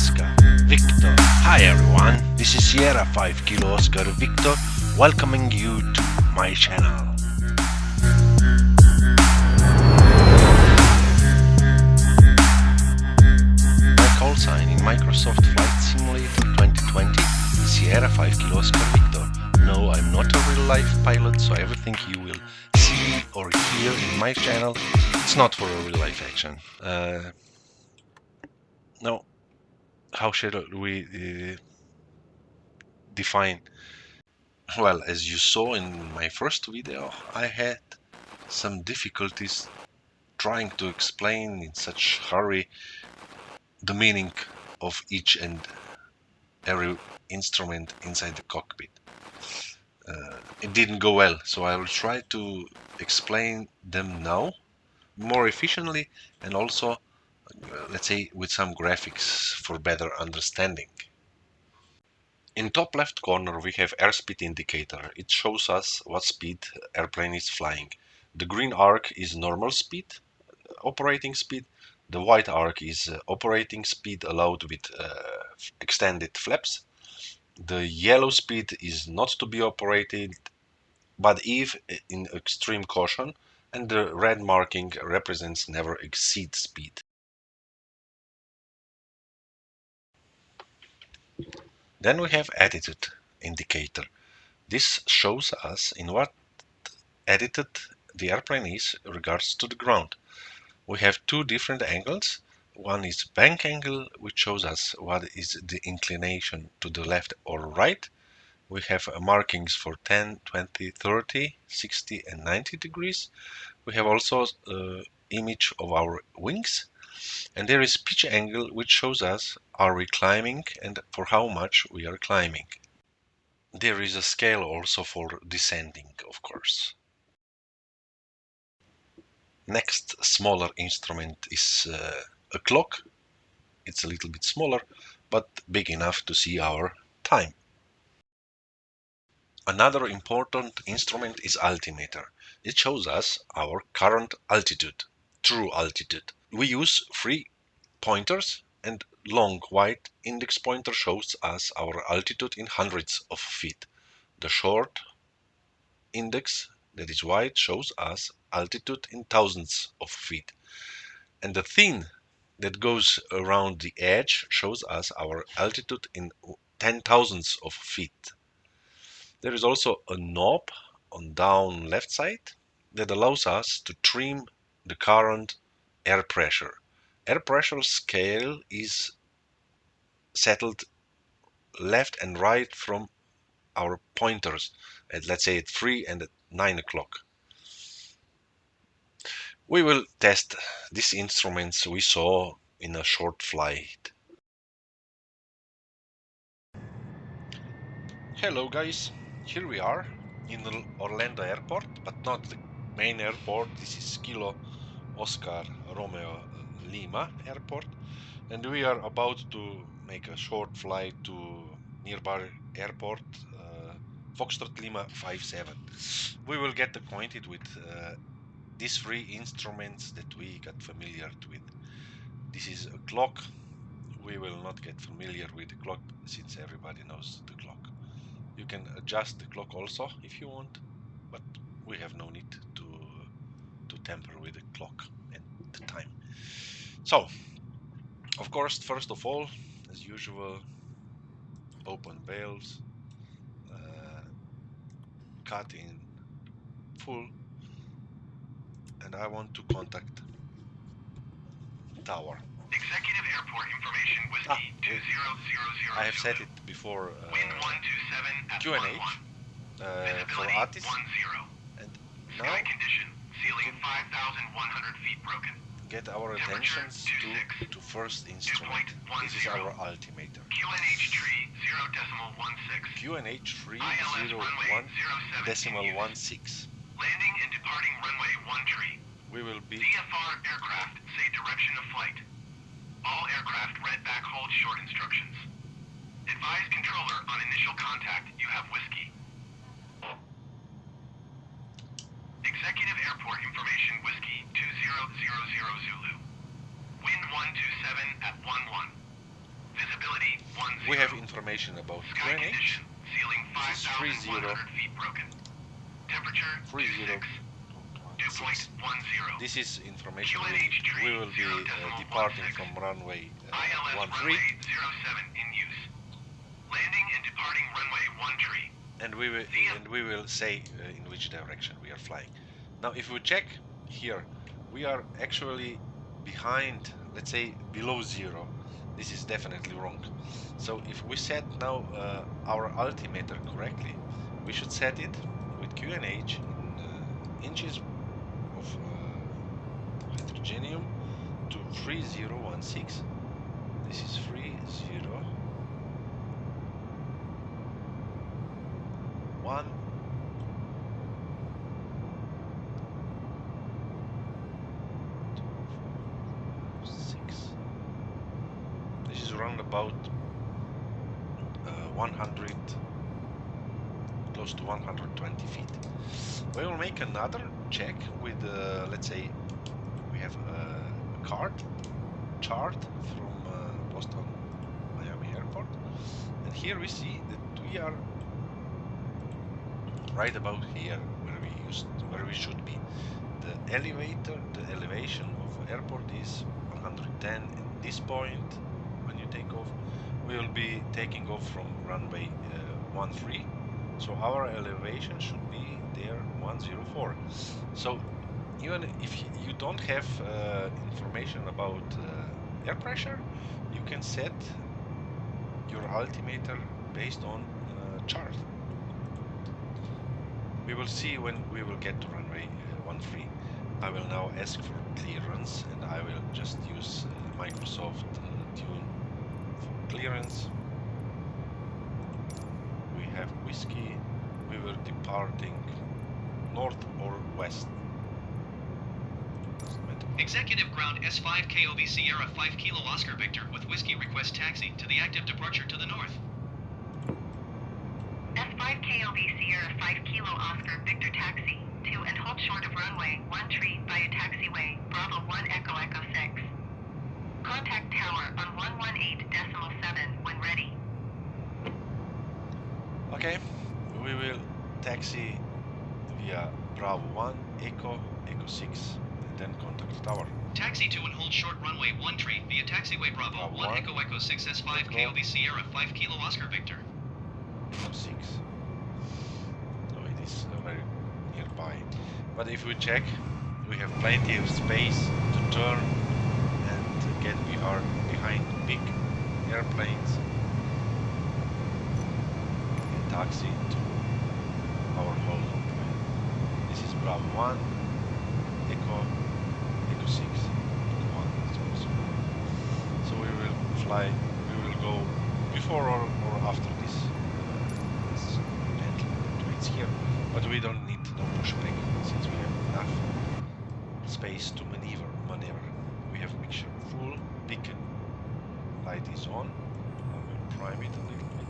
Oscar Victor. Hi everyone, this is Sierra 5 Kilo Oscar Victor welcoming you to my channel. My call sign in Microsoft Flight Simulator 2020 is Sierra 5 Kilo Oscar Victor. No, I'm not a real life pilot, so everything you will see or hear in my channel, it's not for a real life action. No, how should we define? Well, as you saw in my first video, I had some difficulties trying to explain in such hurry the meaning of each and every instrument inside the cockpit. It didn't go well, so I will try to explain them now more efficiently and also, let's say, with some graphics for better understanding. In top left corner we have airspeed indicator. It shows us what speed airplane is flying. The green arc is normal speed, operating speed. The white arc is operating speed allowed with extended flaps. The yellow speed is not to be operated, but if in extreme caution, and the red marking represents never exceed speed. Then we have attitude indicator. This shows us in what attitude the airplane is regards to the ground. We have two different angles. One is bank angle, which shows us what is the inclination to the left or right. We have markings for 10, 20, 30, 60 and 90 degrees. We have also image of our wings. And there is pitch angle, which shows us are we climbing and for how much we are climbing. There is a scale also for descending, of course. Next smaller instrument is a clock. It's a little bit smaller, but big enough to see our time. Another important instrument is altimeter. It shows us our current altitude, true altitude. We use 3 pointers, and long white index pointer shows us our altitude in hundreds of feet. The short index, that is white, shows us altitude in thousands of feet. And the thin that goes around the edge shows us our altitude in 10,000s of feet. There is also a knob on down left side that allows us to trim the current air pressure. Air pressure scale is settled left and right from our pointers at, let's say, at 3 and at 9 o'clock. We will test these instruments we saw in a short flight. Hello guys, here we are in Orlando airport, but not the main airport. This is Kilo Oscar Romeo Lima airport, and we are about to make a short flight to nearby airport Foxtrot Lima 57. We will get acquainted with these 3 instruments that we got familiar with. This is a clock. We will not get familiar with the clock since everybody knows the clock. You can adjust the clock also if you want, but we have no need to tamper with the clock and the time. So, of course, first of all, as usual, open valves, cut in full, and I want to contact tower. Executive Airport Information Whiskey 2000. I have set it before Wind 127 at Q&H for artists, and now sky condition, ceiling 5,100 feet broken. get our attentions to first instrument. This is our altimeter. QNH tree 0.16. QNH 301.16. Landing and departing runway 1 tree. We will be VFR aircraft say direction of flight. All aircraft read back hold short instructions. Advise controller on initial contact you have whiskey. Executive Airport Information Whiskey 2000 Zulu. Wind 127 at 11. Visibility 10. We have information about Sky QNH. condition. Ceiling This is 5,100 feet broken. Temperature 26. Dew point 10. This is information QNH tree we will be 0.16. departing from runway ILS 13, runway 07 in use. Landing and departing runway 13. and we will say in which direction we are flying. Now, if we check here, we are actually behind, let's say below zero. This is definitely wrong. So if we set now our altimeter correctly, we should set it with QNH in inches of hydrogenium to 3016. This is 3016. This is around about 100, close to 120 feet. We will make another check with, let's say, we have a chart from Boston Miami Airport, and here we see that we are right about here where we should be. The elevation of airport is 110. At this point, when you take off, we will be taking off from runway 13. So our elevation should be there 104. So even if you don't have information about air pressure, you can set your altimeter based on chart. We will see when we will get to runway 13. I will now ask for clearance, and I will just use Microsoft Tune for clearance. We have whiskey. We were departing north or west. Executive ground S5 KOB Sierra 5 Kilo Oscar Victor with whiskey request taxi to the active departure to the north. S5 KOB Sierra 5 Kilo Oscar Victor taxi to and hold short of runway 13 via taxiway Bravo 1 Echo Echo 6. Contact tower on 118.7 when ready. Okay, we will taxi via Bravo 1 Echo Echo 6 and then contact the tower. Taxi to and hold short runway 13 via taxiway Bravo 1 Echo Echo 6 S5 KOB Sierra 5 Kilo Oscar Victor. Echo 6. So it is very nearby. But if we check, we have plenty of space to turn, and again we are behind big airplanes. And taxi to our home. This is Bravo 1 Echo 6. So we will fly, we will go before or after this gentle tweets here, but we don't need no pushback since we have enough space to maneuver. We have mixture full, beacon light is on. I will prime it a little bit.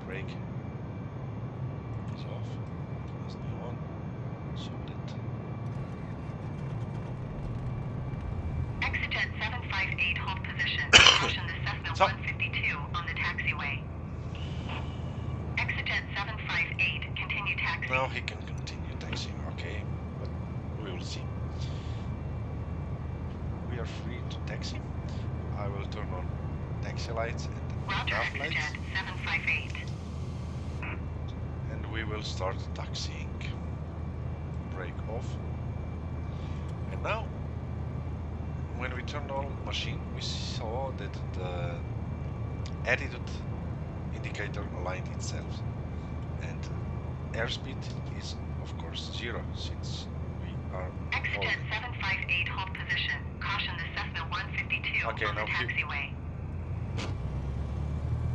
Brake is off, must be on, so that Exejet 758 hold position. Caution the Cessna So- 152 on the taxiway. Exejet 758 continue taxi. now he can continue taxiing, okay, but we will see. We are free to taxi. I will turn on taxi lights and Roger, nav lights, Exejet 758. and we will start taxiing. Brake off. And now, when we turned on machine, we saw that the attitude indicator aligned itself, and airspeed is of course 0 since we are Exejet holding. 758 hold position. Caution the Cessna 152 Okay, on the now keep- taxiway.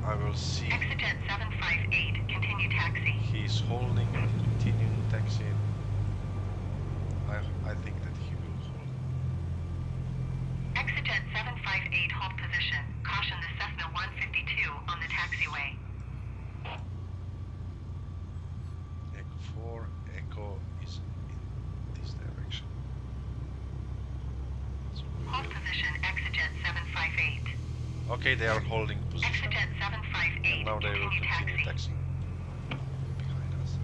I will see Exejet 758 continue taxi. he's holding, continuing taxiing. I think that he will hold. Exejet 758 hold position. Caution the Cessna 152 on the taxiway. Echo 4, Echo is in this direction. Okay, they are holding position. Exejet 758, And now they will continue continue taxi. taxiing behind us.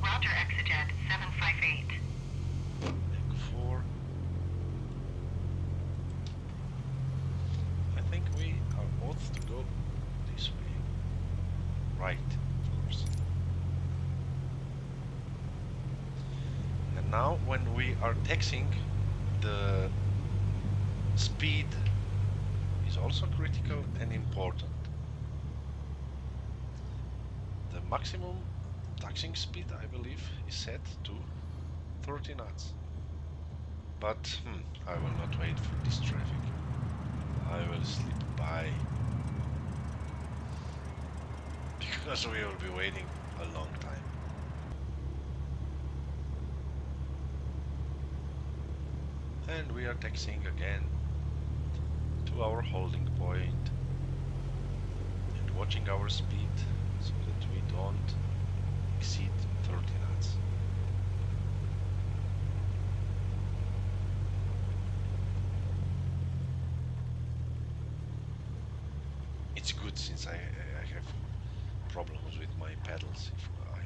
Roger, Exejet 758. Take 4. I think we are ought to go this way. Right, of course. And now when we are taxiing, the speed is also critical and important. The maximum taxiing speed, I believe, is set to 30 knots. But I will not wait for this traffic. I will slip by. Because we will be waiting a long time. And we are taxiing again to our holding point and watching our speed so that we don't exceed 30 knots. It's good since I have problems with my pedals if I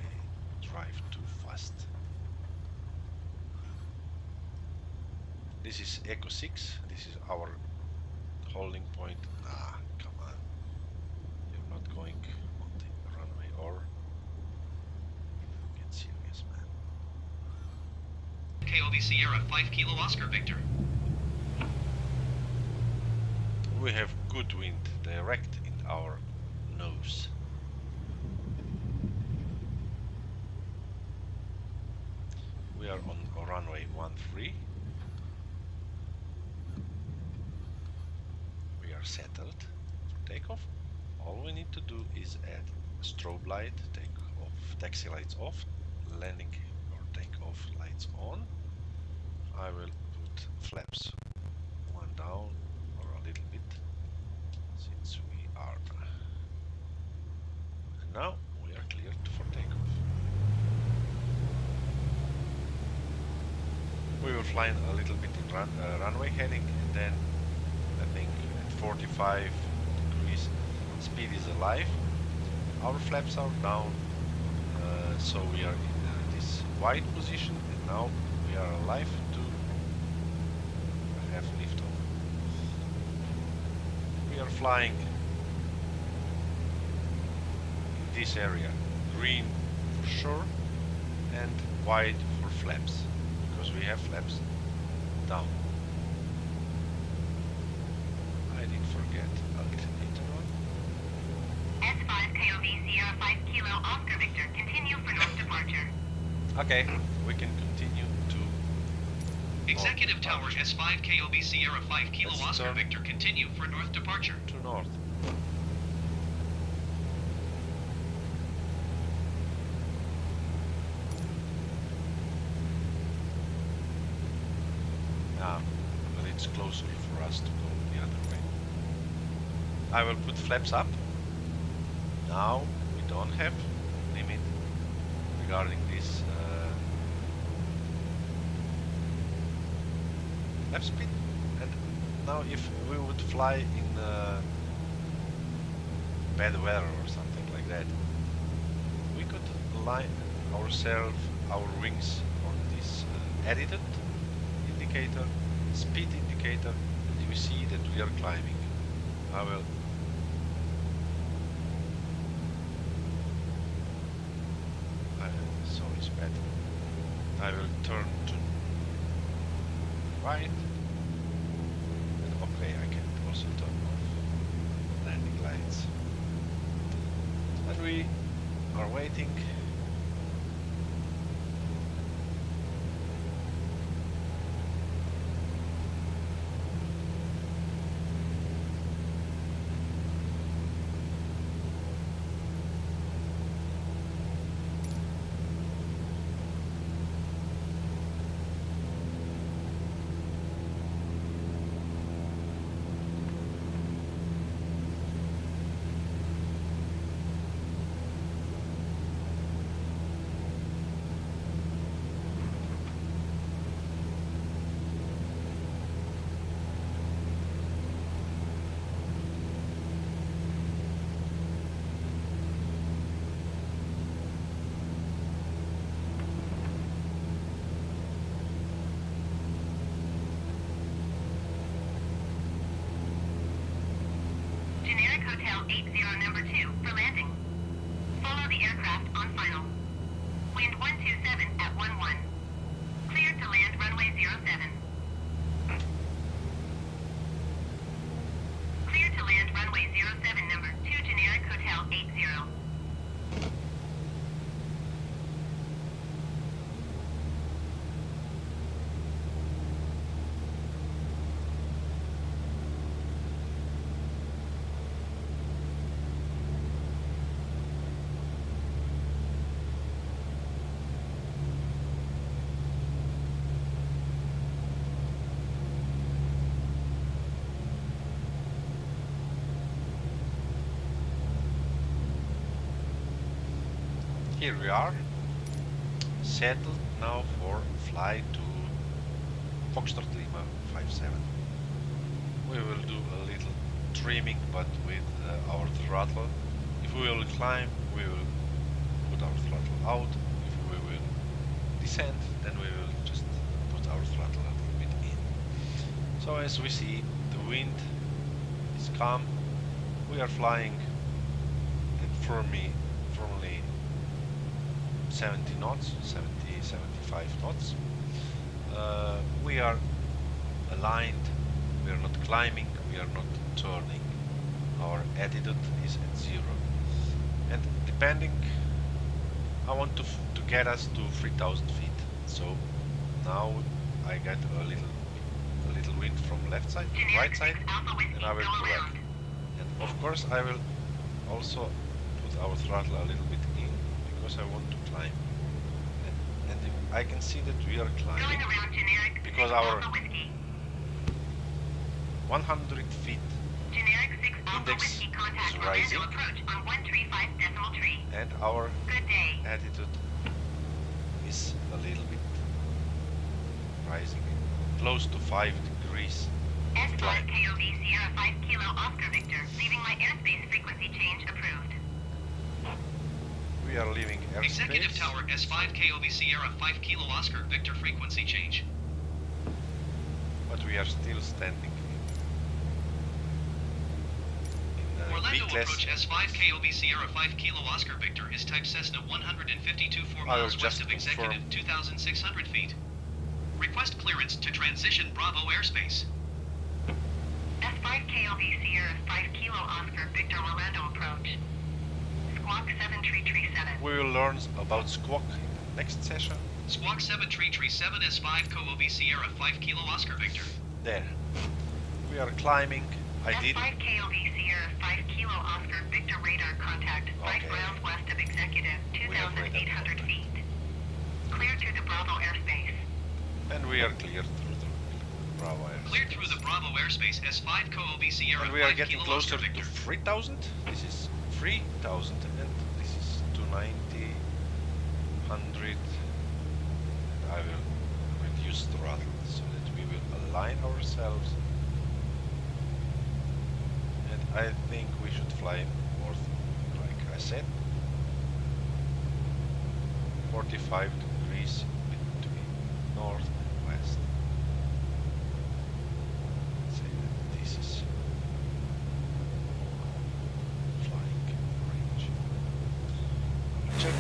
drive too fast. This is Echo 6, this is our holding point. Ah, come on. You're not going on the runway, or get serious, man. KOB Sierra 5 Kilo Oscar Victor. We have good wind direct in our nose. We are on runway 13. We are settled for takeoff. All we need to do is add strobe light, take off taxi lights off, landing or takeoff lights on. I will put flaps one down or a little bit since we are. And now we are cleared for takeoff. We will fly a little bit in runway heading, and then I think at 45 degrees speed is alive. Our flaps are down, so we are in this wide position, and now we are alive to have liftoff. We are flying in this area, green for sure, and white for flaps, because we have flaps down. I did forget alternator one. S5 KOV Sierra 5 Kilo Oscar Victor, continue for north departure. Okay, we can continue to Executive Tower S5 KOB Sierra 5 Kilo Let's Oscar turn. Victor, continue for north departure. to north. Ah, but it's closer for us to go the other way. I will put flaps up. Now we don't have limit regarding this lap speed. And now if we would fly in bad weather or something like that, we could align ourselves, our wings on this edited indicator, speed indicator, and you see that we are climbing. I will so it's better. I will turn to right. And okay, I can also turn off landing lights. And we are waiting. 80 number 2 for landing. Follow the aircraft on final. Wind 127 at 11. Cleared to land runway 07. Cleared to land runway 07 number 2 generic hotel 80. Here we are, settled now for flight to Foxtrot Lima 57. We will do a little trimming, but with our throttle. If we will climb, we will put our throttle out. If we will descend, then we will just put our throttle a little bit in. So as we see, the wind is calm. We are flying at firmly 70 knots, 75 knots. We are aligned, we are not climbing, we are not turning. Our altitude is at 0. And depending, I want to get us to 3000 feet. So now I get a little wind from left side to right side, and I will correct. And of course I will also put our throttle a little bit in, because I want to climb, and I can see that we are climbing because our 100 feet index is rising and our altitude is a little bit rising, close to 5 degrees of climb. S5 KOV Sierra 5 Kilo Oscar Victor, leaving my airspace frequency change approved. We are leaving airspace. Executive Tower S5 KOV Sierra 5 Kilo Oscar Victor frequency change. But we are still standing in Orlando B-class. approach S5 KOV Sierra 5 Kilo Oscar Victor is type Cessna 152 4 I will miles west just of Executive, confirm. 2,600 feet. Request clearance to transition Bravo airspace. S5 KOV Sierra 5 Kilo Oscar Victor Orlando approach. Squawk 7337. We will learn about Squawk in the next session. Squawk 7337 S5 KOV Sierra 5 Kilo Oscar Victor. There. We are climbing. I did. S5 KOV Sierra 5 Kilo Oscar Victor radar contact 5 Okay. miles west of Executive, We have radar 2,800 contact. feet. Clear to the Bravo airspace. And we are cleared through the Bravo airspace. Cleared through the Bravo airspace S5 KOV Sierra And we are 5 getting Kilo closer Oscar to Victor. 3000. This is 3000 and this is 290, 100. And I will reduce the throttle so that we will align ourselves. And I think we should fly north, like I said. 45 degrees between north and west. Say that this is flying range. Check.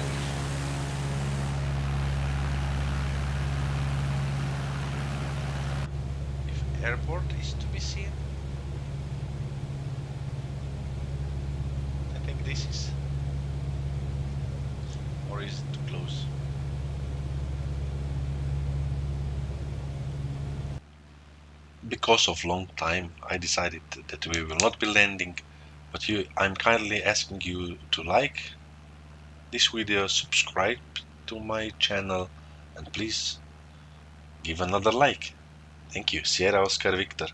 If airport is to be seen, I think this is, or is it too close? Because of long time, I decided that we will not be landing, but I'm kindly asking you to like this video, subscribe to my channel, and please give another like. Thank you. Sierra Oscar Victor.